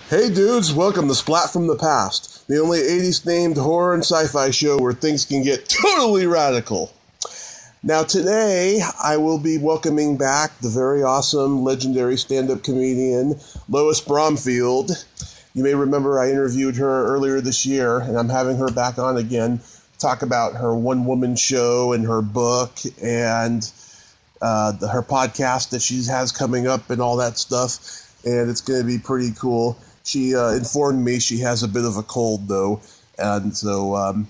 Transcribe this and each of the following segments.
Hey dudes, welcome to Splat from the Past, the only 80s themed horror and sci-fi show where things can get totally radical. Now today, I will be welcoming back the very awesome, legendary stand-up comedian, Lois Bromfield. You may remember I interviewed her earlier this year, and I'm having her back on again to talk about her one-woman show and her book and her podcast that she has coming up and all that stuff, and it's going to be pretty cool. She informed me she has a bit of a cold, though, and so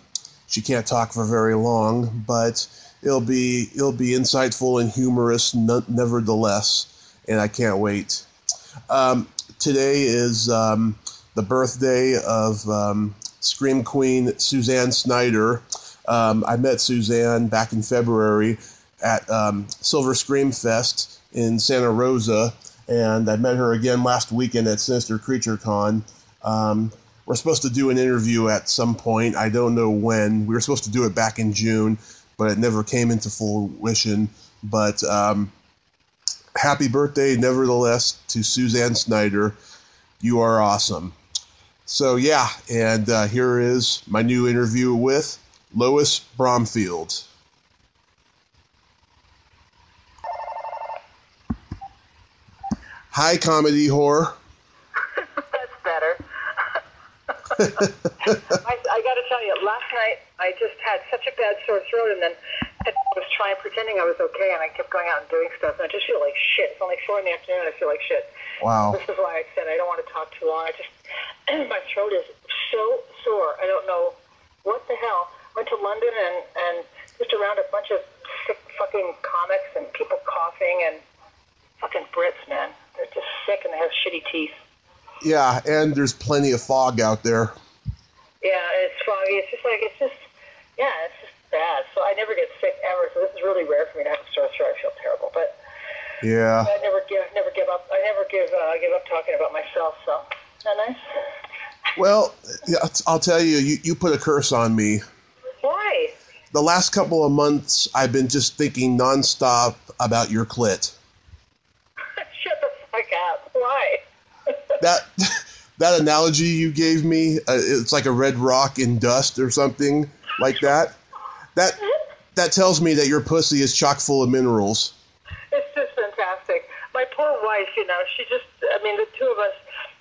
she can't talk for very long, but it'll be insightful and humorous nevertheless, and I can't wait. Today is the birthday of Scream Queen Suzanne Snyder. I met Suzanne back in February at Silver Scream Fest in Santa Rosa, and I met her again last weekend at Sinister Creature Con. We're supposed to do an interview at some point. I don't know when. We were supposed to do it back in June, but it never came into fruition. But happy birthday, nevertheless, to Suzanne Snyder. You are awesome. So, yeah, and here is my new interview with Lois Bromfield. Hi, comedy whore. That's better. I got to tell you, last night I just had such a bad sore throat, and then I was pretending I was okay, and I kept going out and doing stuff, and I just feel like shit. It's only 4 in the afternoon, and I feel like shit. Wow. This is why I said I don't want to talk too long. My throat is so sore. I don't know what the hell. Went to London and just around a bunch of sick fucking comics and people coughing and fucking Brits, man. They're just sick and they have shitty teeth. Yeah, and there's plenty of fog out there. Yeah, it's foggy. It's just bad. So I never get sick ever. So this is really rare for me to have a sore throat. I feel terrible, but yeah, I never give up. I never give up talking about myself. So isn't that nice? Well, yeah, I'll tell you, you put a curse on me. Why? The last couple of months, I've been just thinking nonstop about your clit. Shut the fuck up. Why? That analogy you gave me, it's like a red rock in dust or something like that. That tells me that your pussy is chock full of minerals. It's just fantastic. My poor wife, the two of us,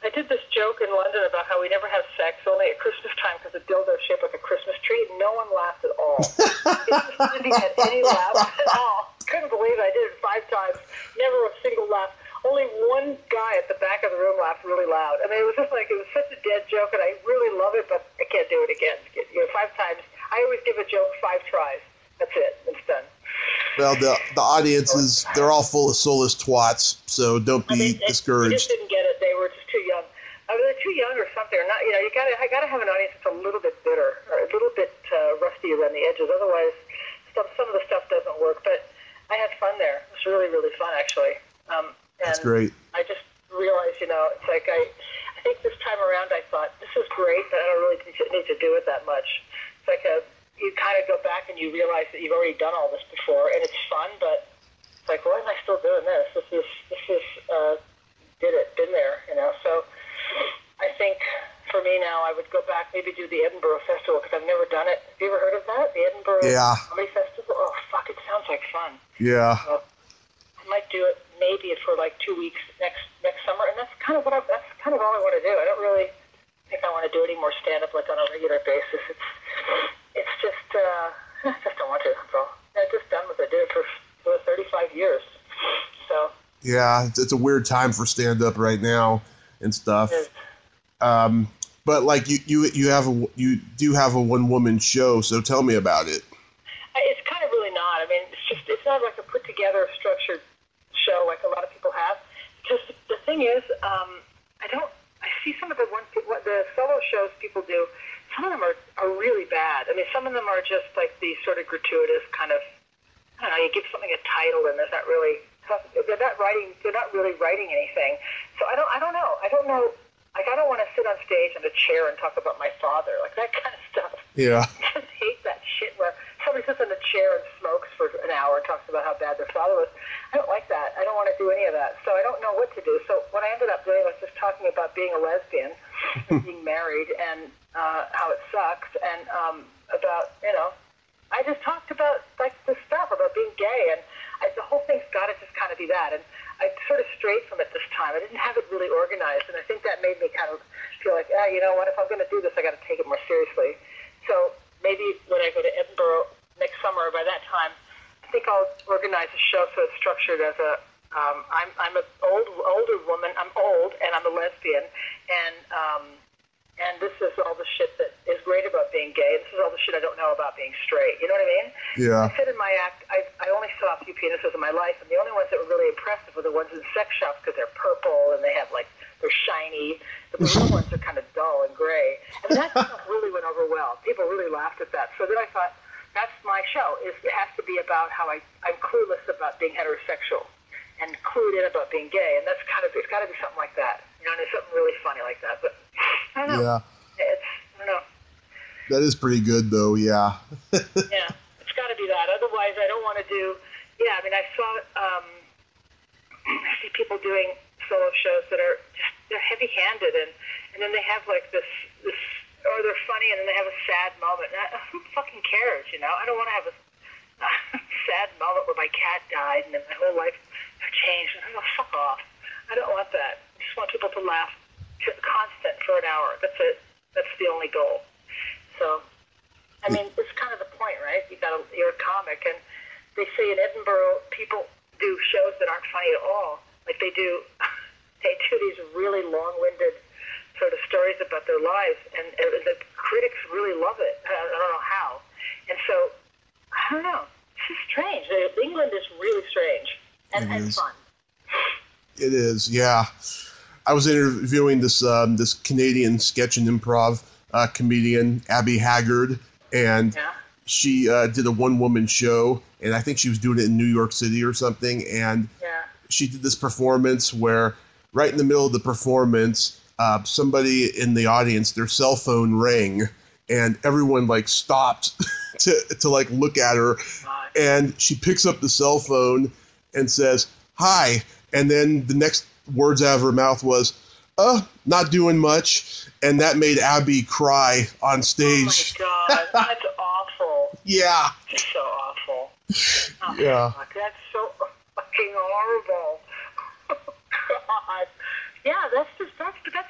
I did this joke in London about how we never have sex, only at Christmas time because the dildo's shaped like a Christmas tree, and no one laughed at all. It didn't get any laughs at all. Couldn't believe it. I did it 5 times. Never a single laugh. Only one guy at the back of the room laughed really loud. I mean, it was such a dead joke, and I really love it, but I can't do it again. 5 times. I always give a joke 5 tries. That's it. It's done. Well, the audiences, they're all full of soulless twats, so don't be discouraged. They just didn't get it. They were just too young. They're too young or something. Or not, I gotta have an audience that's a little bit bitter or a little bit rusty around the edges. Otherwise, some of the stuff doesn't work. But I had fun there. It was really, really fun, actually. That's great. I just realized, it's like I think this time around I thought, this is great, but I don't really need to do it that much. It's like you kind of go back and you realize that you've already done all this before, and it's fun, but it's like, why am I still doing this? This is been there, So I think for me now, I would go back, maybe do the Edinburgh Festival, because I've never done it. Have you ever heard of that? The Edinburgh Comedy Festival? Oh, fuck, it sounds like fun. Yeah. So I might do it maybe for like 2 weeks next summer, and that's kind of all I want to do. I don't really think I want to do any more stand-up like on a regular basis. It's just, I just don't want to. So I'm just done with it. I did it for 35 years. So. Yeah, it's a weird time for stand-up right now and stuff. But like you do have a one-woman show, so tell me about it. It's kind of really not. I mean, it's not like a put-together, structured show like a lot of people have. Because the thing is, I see some of the solo shows people do. Some of them are really bad. I mean, some of them are just like the sort of gratuitous kind of, I don't know, you give something a title and there's not really, they're not really writing anything. So I don't know. Like, I don't want to sit on stage in a chair and talk about my father, like that kind of stuff. Yeah. I just hate that shit where somebody sits in a chair and smokes for an hour and talks about how bad their father was. I I don't like that. I don't want to do any of that. So I don't know what to do. So what I ended up doing was just talking about being a lesbian and being married and how it sucks and about, I just talked about like this stuff about being gay, and the whole thing's got to just kind of be that. And I sort of strayed from it this time. I didn't have it really organized, and I think that made me kind of feel like, you know what, if I'm going to do this, I got to take it more seriously. So maybe when I go to Edinburgh next summer, by that time, I think I'll organize a show so it's structured as a, I'm an older woman, I'm old, and I'm a lesbian, and this is all the shit that is great about being gay. This is all the shit I don't know about being straight. You know what I mean? Yeah. I said in my act, I only saw a few penises in my life, and the only ones that were really impressive were the ones in sex shops because they're purple and they have they're shiny. The real ones are kind of dull and gray. And that stuff really went over well. People really laughed at that. So then I thought, that's my show. It has to be about how I'm clueless about being heterosexual and clued in about being gay, and it's got to be something like that. And it's something really funny like that. But I don't know. Yeah. I don't know. That is pretty good, though. Yeah. Yeah, it's got to be that. Otherwise, I don't want to do. Yeah, I mean, I saw. I see people doing solo shows that are they're heavy-handed, and then they have this, or they're funny, and then they have a sad moment. Who fucking cares? I don't want to have a sad moment where my cat died and then my whole life changed. Fuck off. I don't want that. I just want people to laugh constant for an hour. That's it. That's the only goal. So, I mean, it's kind of the point, right? You're a comic, and they say in Edinburgh people do shows that aren't funny at all. Like they do these really long-winded sort of stories about their lives, and the critics really love it. I don't know how. And so, I don't know. It's just strange. England is really strange and fun. It is, yeah. I was interviewing this Canadian sketch and improv comedian, Abby Haggard, and she did a one-woman show, and I think she was doing it in New York City or something, and she did this performance where right in the middle of the performance, somebody in the audience, their cell phone rang, and everyone stopped to look at her, and she picks up the cell phone and says, "Hi," and then the next words out of her mouth was, not doing much, and that made Abby cry on stage. Oh my God, that's awful. Yeah. It's so awful. Oh, yeah. Fuck, that's so fucking horrible. God. Yeah, that's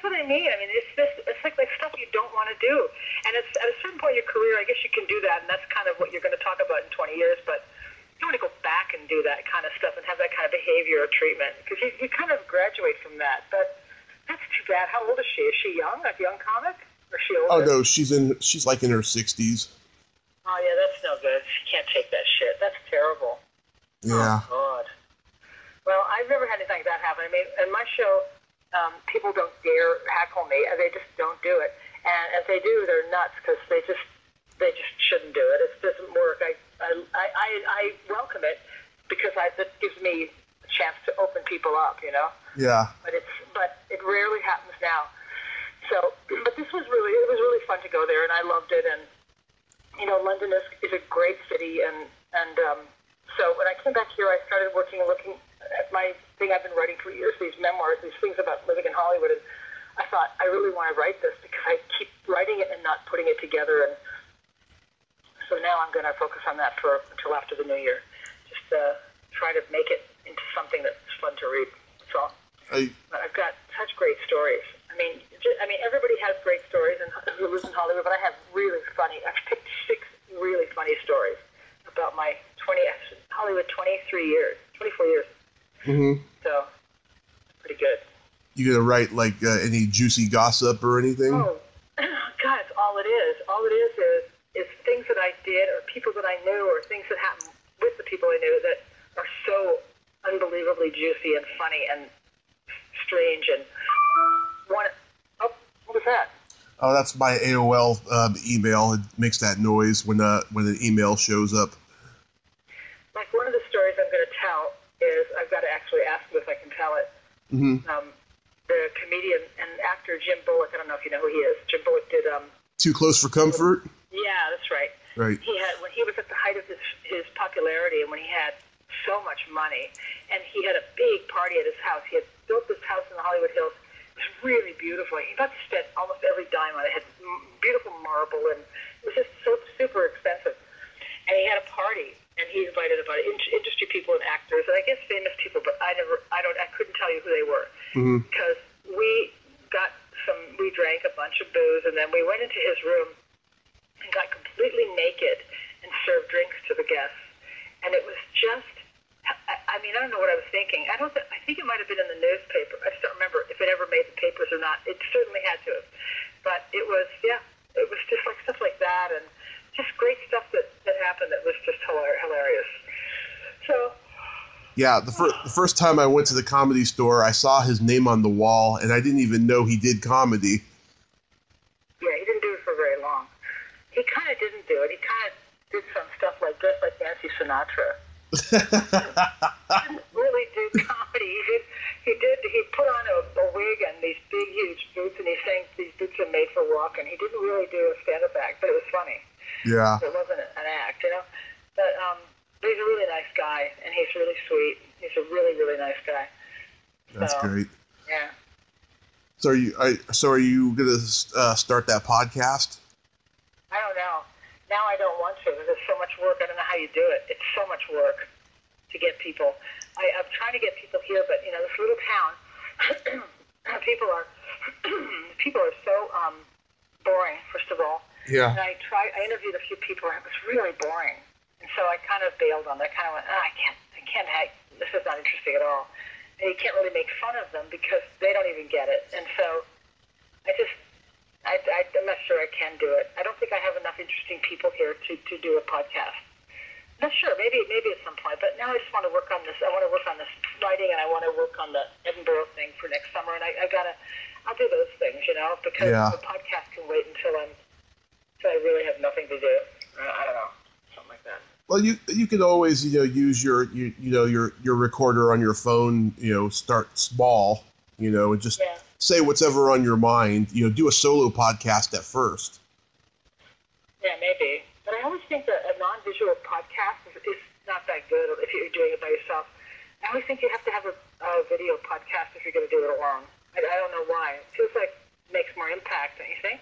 what I mean. I mean, it's like stuff you don't want to do, and it's at a certain point in your career, I guess you can do that, and that's kind of what you're going to talk about in 20 years. But you don't want to go back and do that kind of stuff and have that kind of behavior or treatment because you kind of graduate from that. But that's too bad. How old is she? Is she young? A young comic? Or is she older? Oh no, she's like in her 60s. Oh yeah, that's no good. She can't take that shit. That's terrible. Yeah. Oh God. Well, I've never had anything like that happen. I mean, in my show, people don't dare heckle me. They just don't do it. And if they do, they're nuts because they just shouldn't do it. It doesn't work. I welcome it because it gives me a chance to open people up, Yeah. But it rarely happens now. So, but it was really fun to go there, and I loved it. And London is a great city, and so when I came back here, I started looking at my thing I've been writing for years, these memoirs, these things about living in Hollywood, and I thought, I really want to write this because I keep writing it and not putting it together, and so now I'm going to focus on that until after the new year. Just try to make it into something that's fun to read. That's all. But I've got such great stories. I mean, everybody has great stories who lives in Hollywood, but I have I've picked 6 really funny stories about my Hollywood 24 years. Mm-hmm. So, pretty good. You gonna write any juicy gossip or anything? Oh, God, it's all it is. All it is things that I did or people that I knew or things that happened with the people I knew that are so unbelievably juicy and funny and strange and what was that? Oh, that's my AOL email. It makes that noise when an email shows up. Like one of the stories I'm going to tell is I've got to actually ask you if I can tell it. Mm-hmm. The comedian and actor Jim Bullock. I don't know if you know who he is. Jim Bullock did Too Close for Comfort. Yeah, that's right. Right. When he was at the height of his popularity, and when he had so much money, and he had a big party at his house. He had built this house in the Hollywood Hills. It was really beautiful. He got to spend almost every dime on it. It had beautiful marble, and it was just so super expensive. And he had a party, and he invited about industry people and actors, and I guess famous people, but I couldn't tell you who they were, because we drank a bunch of booze, and then we went into his room and got completely naked and served drinks to the guests, and it was just, I mean, I don't know what I was thinking. I think it might have been in the newspaper. I just don't remember if it ever made the papers or not. It certainly had to have, but it was just like stuff like that, and just great stuff that happened that was just hilarious. So. Yeah, the first time I went to the Comedy Store, I saw his name on the wall, and I didn't even know he did comedy. Yeah, he didn't do it for very long. He kind of didn't do it. He kind of did some stuff like just like Nancy Sinatra. He didn't really do comedy. He put on a wig and these big, huge boots, and he sang these boots are made for walking. He didn't really do a stand-up act, but it was funny. Yeah. It wasn't an act, you know? But he's a really nice guy, and he's really sweet. He's a really, really nice guy. That's great. Yeah. So are you gonna start that podcast? I don't know. Now I don't want to. There's so much work. I don't know how you do it. It's so much work to get people. I'm trying to get people here, but you know, this little town, people are so boring. First of all. Yeah. And I interviewed a few people, and it was really boring. And so I kind of bailed on it. I kind of went, I can't, this is not interesting at all. And you can't really make fun of them because they don't even get it. And so I'm not sure I can do it. I don't think I have enough interesting people here to do a podcast. Not sure, maybe at some point, but now I just want to work on this. I want to work on this writing, and I want to work on the Edinburgh thing for next summer. And I'll do those things, you know, because the podcast can wait until I really have nothing to do. I don't know, something like that. Well, you could always use your recorder on your phone. Start small. And just say whatever on your mind. Do a solo podcast at first. Yeah, maybe. But I always think that a non-visual podcast is not that good if you're doing it by yourself. I always think you have to have a video podcast if you're going to do it alone. I don't know why. It feels like it makes more impact, don't you think?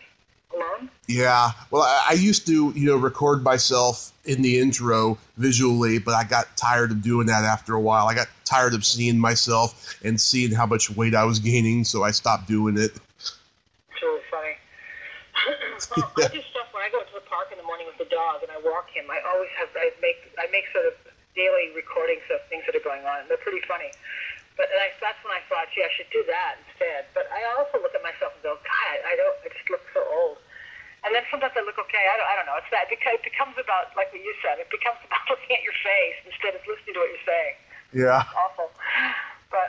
Alone? Yeah. Well, I used to, record myself in the intro visually, but I got tired of doing that after a while. I got tired of seeing myself and seeing how much weight I was gaining, so I stopped doing it. It's really funny. Well, I do stuff when I go to the park in the morning with the dog and I walk him. I make sort of daily recordings of things that are going on, and they're pretty funny. But that's when I thought, gee, I should do that instead. But I also look at myself and go, God, I just look so old. And then sometimes I look okay. I don't know. It's that because it becomes about, like what you said, it becomes about looking at your face instead of listening to what you're saying. Yeah. It's awful. But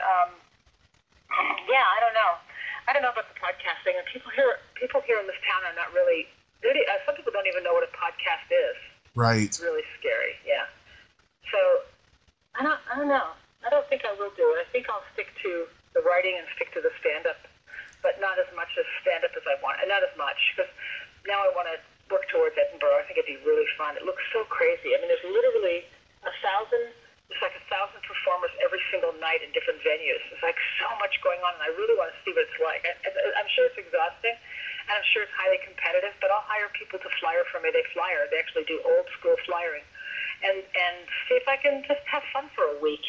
yeah, I don't know. I don't know about the podcast thing. And people here in this town are not really. Some people don't even know what a podcast is. Right. It's really scary. Yeah. So I don't know. I don't think I will do it. I think I'll stick to the writing and stick to the stand-up, but not as much as stand-up as I want, and not as much, because now I want to work towards Edinburgh. I think it'd be really fun. It looks so crazy. I mean, there's literally 1,000 performers every single night in different venues. There's like so much going on, and I really want to see what it's like. I'm sure it's exhausting, and I'm sure it's highly competitive, but I'll hire people to flyer for me. They flyer. They actually do old-school flyering, and see if I can just have fun for a week,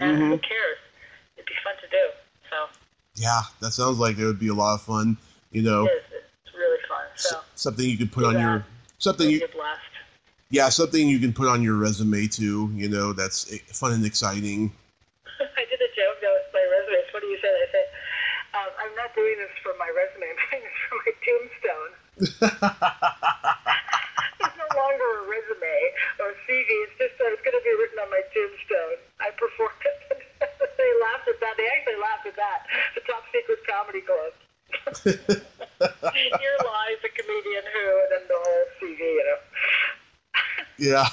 And who cares? It'd be fun to do. So. Yeah, that sounds like it would be a lot of fun. It is. It's really fun. So. Something you could put on your something you can put on your resume too. That's fun and exciting. I did a joke though with my resume. It's funny you said that. I said, I'm not doing this for my resume. I'm doing this for my tombstone. It's no longer a resume or a CV. It's just it's going to be written on my tombstone. I performed it. They laughed at that. They actually laughed at that. The Top Secret Comedy Club. Here lies a comedian who, and then the whole CV, Yeah.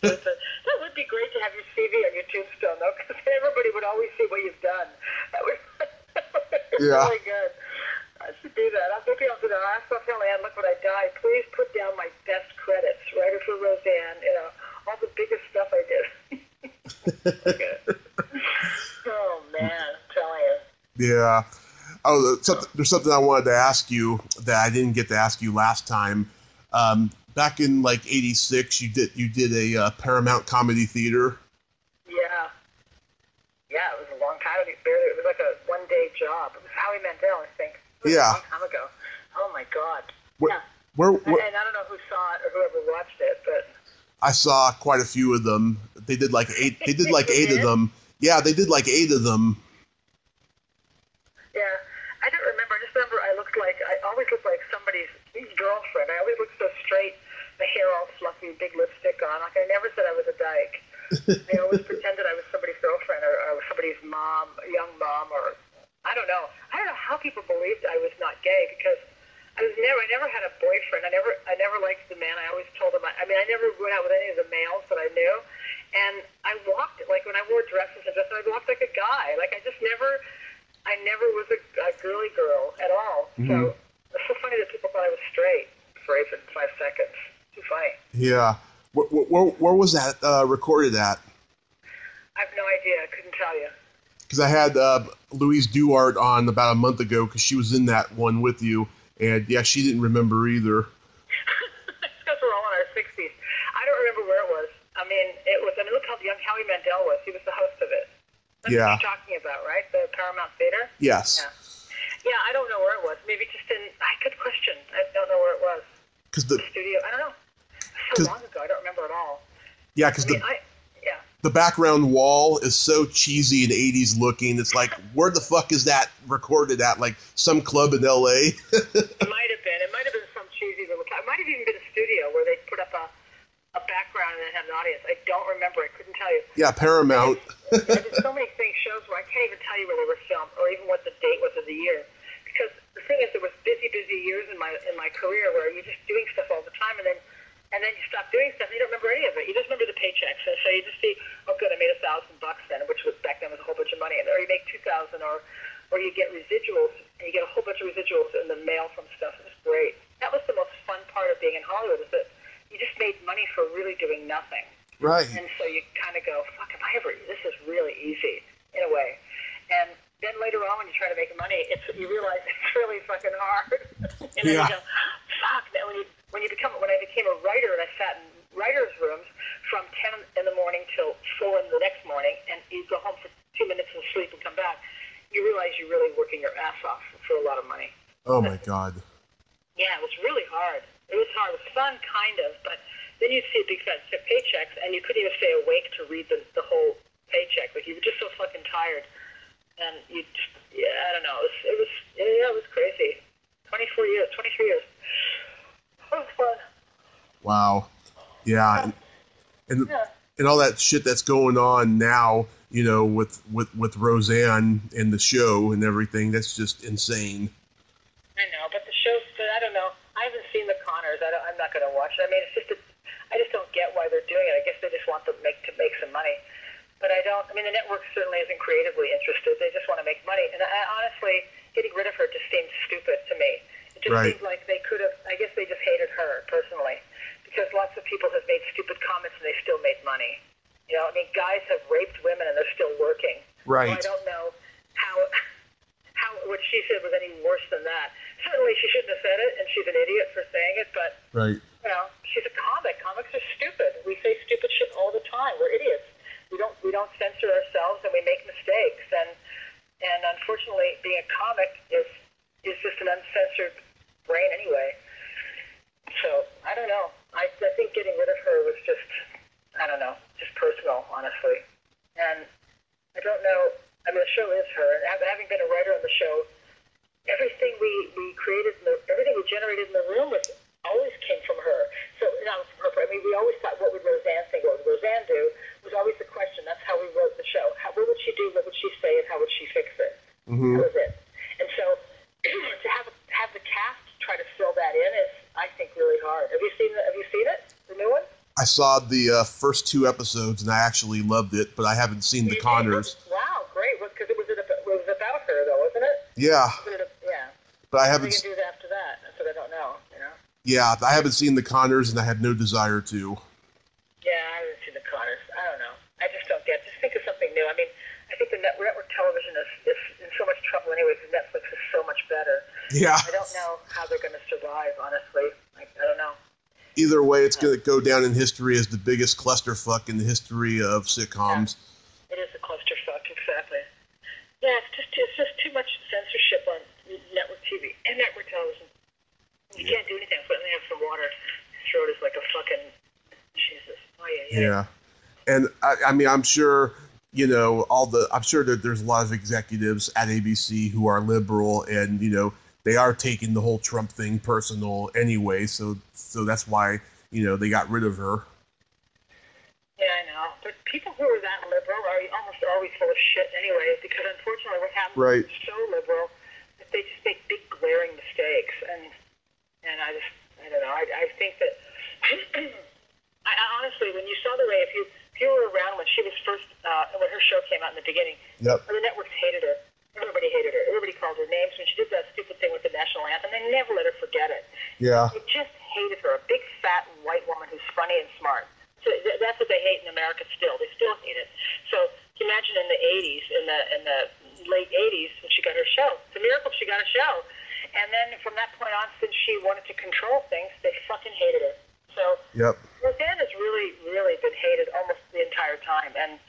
That would be great to have your CV on your tombstone, though, because everybody would always see what you've done. That would be really good. I should do that. Maybe I'll do that. I'll ask Phil Ann, look when I die. Please put down my best credits. Writer for Roseanne, all the biggest stuff I did. Look at it. Oh, man, I'm telling you. Yeah. Oh, there's something I wanted to ask you that I didn't get to ask you last time. Back in like '86, you did a Paramount Comedy Theater. Yeah. Yeah, it was a long time. It was like a one-day job. It was Howie Mandel, I think. It was a long time ago. Oh, my God. Yeah. And I don't know who saw it or whoever watched it, but... I saw quite a few of them. They did like 8. They did like 8 of them. Yeah, they did like 8 of them. Yeah, I don't remember. I just remember I always looked like somebody's girlfriend. I always looked so straight, my hair all fluffy, big lipstick on. Like I never said I was a dyke. I always pretended I was somebody's girlfriend or somebody's mom, young mom, or I don't know. I don't know how people believed I was not gay because I never had a boyfriend. I never liked the man. I always told him. I never went out with any of the males that I knew, and I walked like when I wore dresses and dresses, I walked like a guy. Like I never was a girly girl at all. Mm-hmm. So it's so funny that people thought I was straight for even 5 seconds. Too funny. Yeah. Where was that recorded at? I have no idea. I couldn't tell you. Because I had Louise Duart on about a month ago because she was in that one with you. And, yeah, she didn't remember either. Because we're all in our 60s. I don't remember where it was. Look how young Howie Mandel was. He was the host of it. That's what you're talking about, right? The Paramount Theater? Yes. Yeah, I don't know where it was. Maybe just good question. I don't know where it was. Because the studio, I don't know. So long ago, I don't remember at all. Yeah, because the background wall is so cheesy and 80s looking. It's like, where the fuck is that recorded at? Like some club in L.A.? It might have been. It might have been some cheesy little club. It might have even been a studio where they put up a background and then had an audience. I don't remember. I couldn't tell you. Yeah, Paramount. There's so many shows where I can't even tell you where they were filmed or even what the date was of the year. Because the thing is, there was busy years in my career where you're just doing stuff all the time, and then you stop doing stuff and you don't remember any of it. You just remember the paychecks, and so you just see, oh good, I made $1,000 then, which was back then was a whole bunch of money, or you make $2,000, or you get residuals, and you get a whole bunch of residuals in the mail from stuff. It was great. That was the most fun part of being in Hollywood, is that you just made money for really doing nothing. Right. And so you kind of go, fuck, this is really easy in a way. And then later on, when you try to make money, you realize it's really fucking hard. And then you go, fuck. Now when I became a writer and I sat in writers' rooms from 10 in the morning till 4 in the next morning, and you go home for 2 minutes and sleep and come back, you realize you're really working your ass off for a lot of money. Oh my God. Yeah, it was really hard. It was hard. It was fun, kind of, but then you'd see big fat paychecks, and you couldn't even stay awake to read the whole paycheck. Like, you were just so fucking tired. And I don't know. It was crazy. 23 years. It was fun. Wow. Yeah. And all that shit that's going on now, you know, with Roseanne and the show and everything, that's just insane. I know, but I don't know. I haven't seen the Connors. I'm not going to watch it. I mean, I just don't get why they're doing it. I guess they just want to make some money. But I don't. I mean, the network certainly isn't creatively interested. They just want to make money. And honestly, getting rid of her just seems stupid to me. It just seems like they could have. I guess they just hated her personally, because lots of people have made stupid comments and they still made money. You know, I mean, guys have raped women and they're still working. Right. So I don't know how what she said was any worse than that. Certainly, she shouldn't have said it, and she's an idiot for saying it. But you know, she's a comic. Comics are stupid. We say stupid shit all the time. We're idiots. We don't censor ourselves, and we make mistakes. And unfortunately, being a comic is just an uncensored brain anyway. So I don't know. I think getting rid of her was just, I don't know, just personal, honestly. And I don't know. I mean, the show is her. And having been a writer on the show, everything we created, everything we generated in the room always came from her. So not from her. I mean, we always thought, what would Roseanne think? What would Roseanne do? Was always the question. That's how we wrote the show. What would she do? What would she say? And how would she fix it? Mm-hmm. That was it. And so to have the cast try to fill that in is, I think, really hard. Have you seen it? The new one? I saw the first 2 episodes, and I actually loved it, but I haven't seen the Connors. Wow, great. Because it was about her, though, wasn't it? Yeah. Yeah. But I haven't. What do you do after that? That's what I don't know. You know. Yeah, I haven't seen the Connors, and I have no desire to. Yeah, I haven't seen the Connors. I don't know. I just don't get. Just think of Yeah. I don't know how they're going to survive, honestly. I don't know. Either way, it's going to go down in history as the biggest clusterfuck in the history of sitcoms. Yeah. It is a clusterfuck, exactly. Yeah, it's just too much censorship on network TV and network television. You can't do anything. Let me have some water. His throat is like a fucking Jesus. Oh yeah. Yeah, and I mean, I'm sure I'm sure that there's a lot of executives at ABC who are liberal, and they are taking the whole Trump thing personal anyway. So that's why they got rid of her. Yeah, I know. But people who are that liberal are almost always full of shit anyway, because unfortunately what happens is they're so liberal that they just make big glaring mistakes. And I don't know. I think that, I honestly, when you saw the way, if you were around when she was first, when her show came out in the beginning, the networks hated her. Everybody hated her. Everybody called her names. When she did that stupid thing with the national anthem, they never let her forget it. Yeah. They just hated her. A big, fat, white woman who's funny and smart. So that's what they hate in America still. They still hate it. So imagine in the 80s, in the late 80s, when she got her show. It's a miracle she got a show. And then from that point on, since she wanted to control things, they fucking hated her. So Roseanne has really, really been hated almost the entire time. And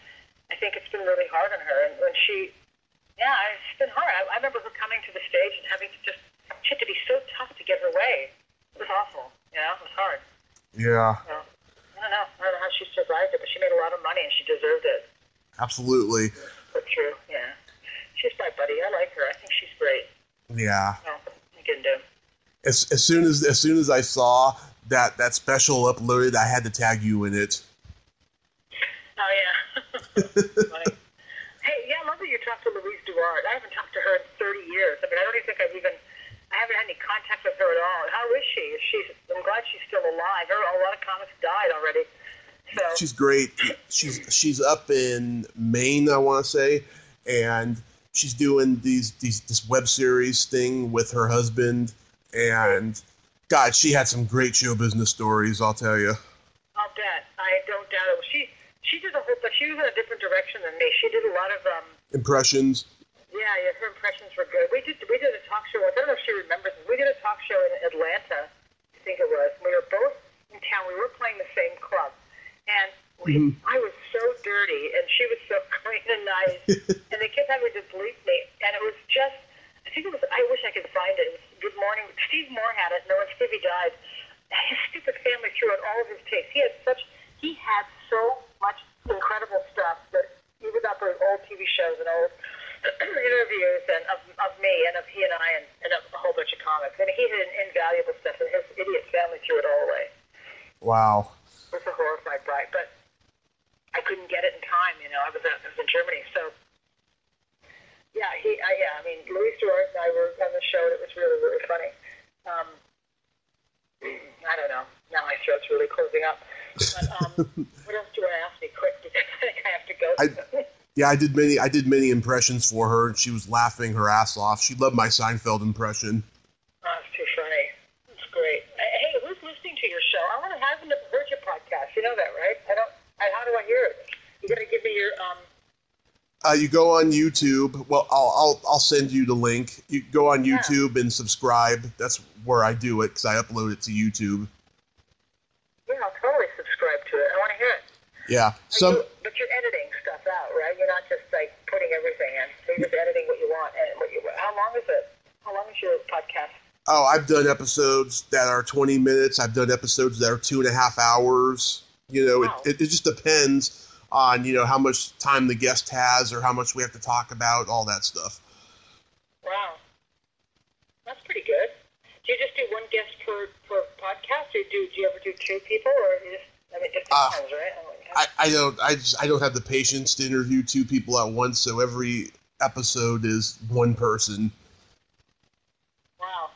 I think it's been really hard on her. And when it's been hard. I remember her coming to the stage and having to she had to be so tough to get her way. It was awful. It was hard. Yeah. So, I don't know how she survived it, but she made a lot of money and she deserved it. Absolutely. But true, yeah. She's my buddy. I like her. I think she's great. Yeah. So, you can do. As soon as I saw that special uploaded, I had to tag you in it. Oh yeah. Funny. Hey, yeah, I love that you talked to Louise Duarte. I haven't talked to her in 30 years. I mean, I don't even think I haven't had any contact with her at all. How is she? I'm glad she's still alive. A lot of comics died already. So. She's great. She's up in Maine, I want to say, and she's doing this web series thing with her husband. And God, she had some great show business stories. I'll tell you. I'll bet. I don't doubt it. She did a whole, but she was in a different direction than me. She did a lot of impressions. Yeah, her impressions were good. We did a talk show. I don't know if she remembers this. We did a talk show in Atlanta, I think it was. We were both in town. We were playing the same club, and I was so dirty, and she was so clean and nice, and they kept having to bleep me, and it was just. I think it was. I wish I could find it. It was Good Morning. Steve Moore had it, and then when Stevie died, his stupid family threw out all of his tapes. He had so much incredible stuff that even up with old TV shows and old interviews and of me and of he and I and a whole bunch of comics. And he had invaluable stuff, and his idiot family threw it all away. Wow. It was a horrified ride, but I couldn't get it in time. I was in Germany, so yeah. I mean, Louis Duarte and I were on the show, and it was really, really funny. I don't know. Now my throat's really closing up. But what else do you want to ask me quick? Because I think I have to go. I did many impressions for her, and she was laughing her ass off. She loved my Seinfeld impression. Oh, it's too funny. It's great. Hey, who's listening to your show? I haven't heard your podcast. You know that, right? How do I hear it? You got to give me your You go on YouTube. Well, I'll send you the link. You go on YouTube and subscribe. That's where I do it because I upload it to YouTube. Yeah, I'll totally subscribe to it. I want to hear it. Yeah. But you're editing stuff out, right? You're not just like putting everything in. So you're just editing what you want. And how long is it? How long is your podcast? Oh, I've done episodes that are 20 minutes. I've done episodes that are 2.5 hours. It just depends on, how much time the guest has or how much we have to talk about, all that stuff. Wow. That's pretty good. Do you just do one guest per podcast, or do you ever do two people, or you just, it depends, right? I don't have the patience to interview two people at once, so every episode is one person. Wow.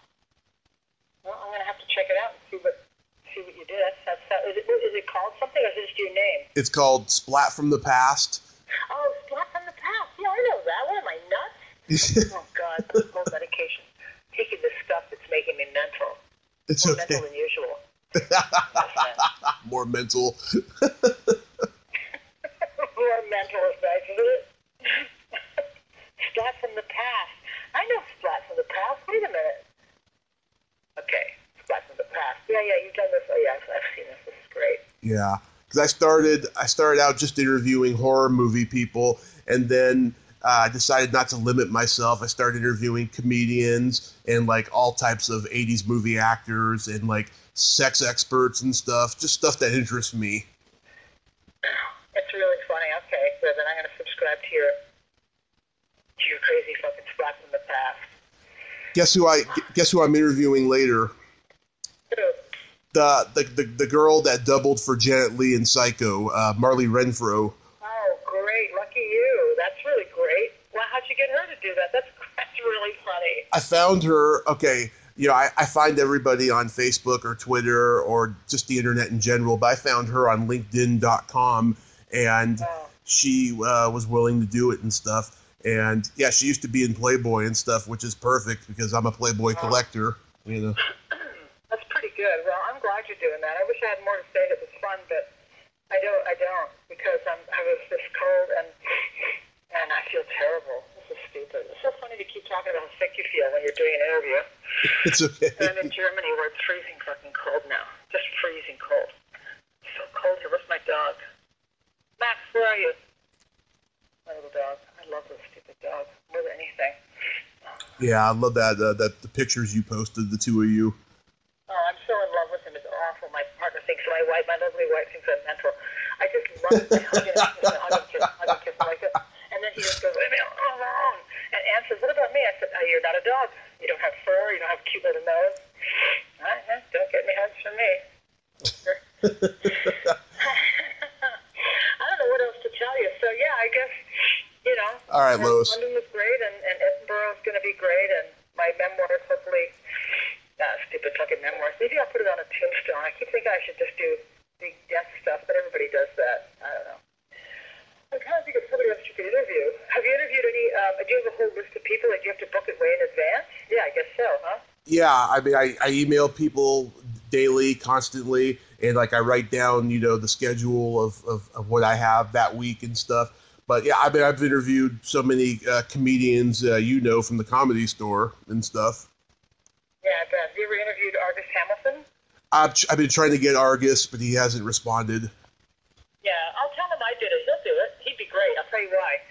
Well, I'm going to have to check it out and see what you did. Is it called something, or is it just your name? It's called Splat from the Past. Oh, Splat from the Past. Yeah, I know that. What am I, nuts? Oh, God. This whole medication. Taking this stuff that's making me mental. It's more okay. mental than usual. More mental. More mental is nice, isn't it? Splat from the Past. I know Splat from the Past. Wait a minute. You've done this. Oh, yeah, I've seen this. This is great. Yeah, because I started out just interviewing horror movie people, and then I decided not to limit myself. I started interviewing comedians and like all types of 80s movie actors and like sex experts and stuff, just stuff that interests me. It's really funny. Okay, so then I'm going to subscribe to your crazy fucking Splat from the past. Guess who I'm interviewing later? Who? The girl that doubled for Janet Leigh in Psycho, Marley Renfro. Oh, great. Lucky you. That's really great. Well, how'd you get her to do that? That's really funny. I found her, okay, I find everybody on Facebook or Twitter or just the internet in general, but I found her on LinkedIn.com, and she was willing to do it and stuff. And, yeah, she used to be in Playboy and stuff, which is perfect because I'm a Playboy collector, That's pretty good. Well, I'm glad you're doing that. I wish I had more to say that was fun, but I don't because I was this cold and I feel terrible. This is stupid. It's so funny to keep talking about how sick you feel when you're doing an interview. It's okay. And I'm in Germany where it's freezing fucking cold now. Just freezing cold. It's so cold here. Where's my dog? Max, where are you? My little dog. I love this stupid dog more than anything. Yeah, I love that the pictures you posted, the two of you. Oh, I'm so in love with him. It's awful. My partner thinks my lovely wife thinks I'm mental. I just love him. I hug him, kiss him like that. And then he just goes, leave me alone. And Anne says, what about me? I said, oh, you're not a dog. You don't have fur. You don't have a cute little nose. Don't get any hugs from me. I don't know what else to tell you. So, yeah, I guess, All right, Lois. London was great, and Edinburgh is going to be great, and my memoirs, hopefully, stupid fucking memoirs. Maybe I'll put it on a tombstone. I keep thinking I should just do big death stuff, but everybody does that. I don't know. I'm trying to think of somebody else you could interview. Have you interviewed any, do you have a whole list of people that you have to book it way in advance? Yeah, I guess so, huh? Yeah, I mean, I email people daily, constantly, and like I write down, the schedule of what I have that week and stuff. But yeah, I mean, I've interviewed so many comedians, from the Comedy Store and stuff. Yeah, I bet. Have you ever interviewed Argus Hamilton? I've been trying to get Argus, but he hasn't responded. Yeah, I'll tell him I did it. He'll do it. He'd be great. I'll tell you why.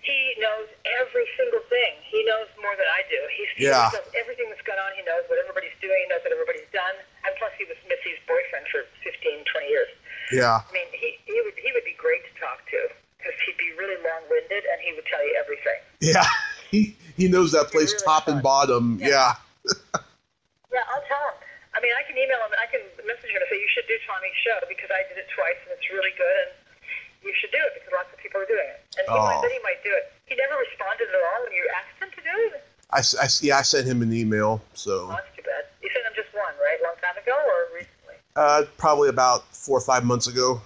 He knows every single thing. He knows more than I do. He knows everything that's gone on. He knows what everybody's doing. He knows what everybody's done. And plus, he was Missy's boyfriend for 15, 20 years. Yeah. I mean, he would be great to talk to because he'd be really long-winded and he would tell you everything. Yeah. He knows that place really top fun. And bottom. Yeah. Yeah, I'll tell him. I mean, I can email him. I can message him and say, you should do Tommy's show because I did it twice and it's really good and you should do it because lots of people are doing it. And he might do it. He never responded at all when you asked him to do it. I sent him an email. So. Oh, that's too bad. You sent him just one, right? A long time ago or recently? Probably about 4 or 5 months ago.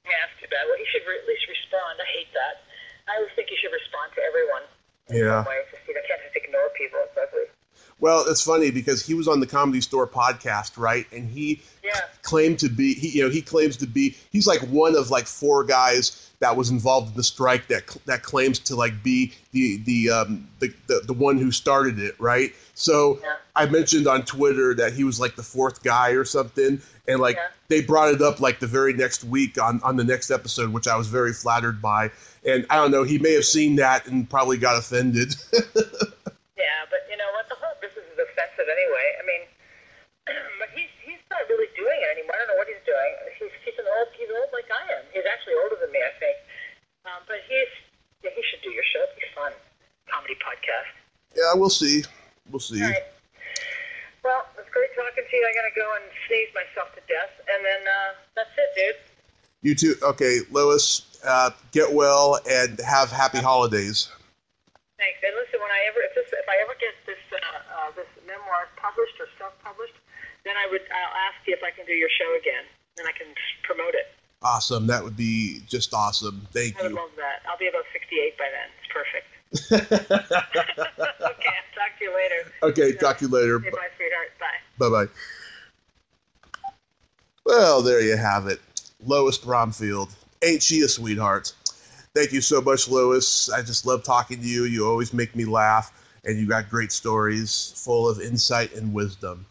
Yeah, that's too bad. Well, he should at least respond. I hate that. I always think you should respond to everyone. Yeah. You can't just ignore people. It's ugly. Well, it's funny because he was on the Comedy Store podcast, right? And he claimed to be, he claims to be, he's like one of like 4 guys that was involved in the strike that claims to like be the one who started it, right? So I mentioned on Twitter that he was like the 4th guy or something, and like they brought it up like the very next week on the next episode, which I was very flattered by. And I don't know, he may have seen that and probably got offended. Yeah, but you know what? The whole business is offensive anyway. I mean, but he's not really doing it anymore. I don't know what he's doing. He's old like I am. He's actually older than me, I think. But he should do your show. It'd be fun. Comedy podcast. Yeah, we'll see. We'll see. All right. Well, it's great talking to you. I gotta go and sneeze myself to death, and then that's it, dude. You too. Okay, Lois. Get well and have happy holidays. Thanks. And listen, if I ever get this memoir published or self-published, then I'll ask you if I can do your show again, and I can promote it. Awesome. That would be just awesome. Thank you. I would love that. I'll be about 68 by then. It's perfect. Okay. I'll talk to you later. Okay. Talk to you later. Okay, bye, sweetheart. Bye. Bye-bye. Well, there you have it. Lois Bromfield. Ain't she a sweetheart? Thank you so much, Lois. I just love talking to you. You always make me laugh, and you got great stories full of insight and wisdom.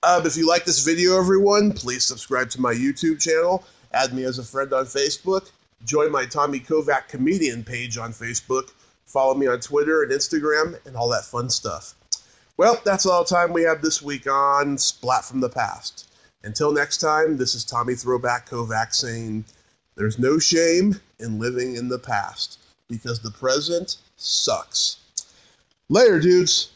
If you like this video, everyone, please subscribe to my YouTube channel, add me as a friend on Facebook, join my Tommy Kovac comedian page on Facebook, follow me on Twitter and Instagram, and all that fun stuff. Well, that's all the time we have this week on Splat from the Past. Until next time, this is Tommy Throwback Kovac saying, there's no shame in living in the past, because the present sucks. Later, dudes.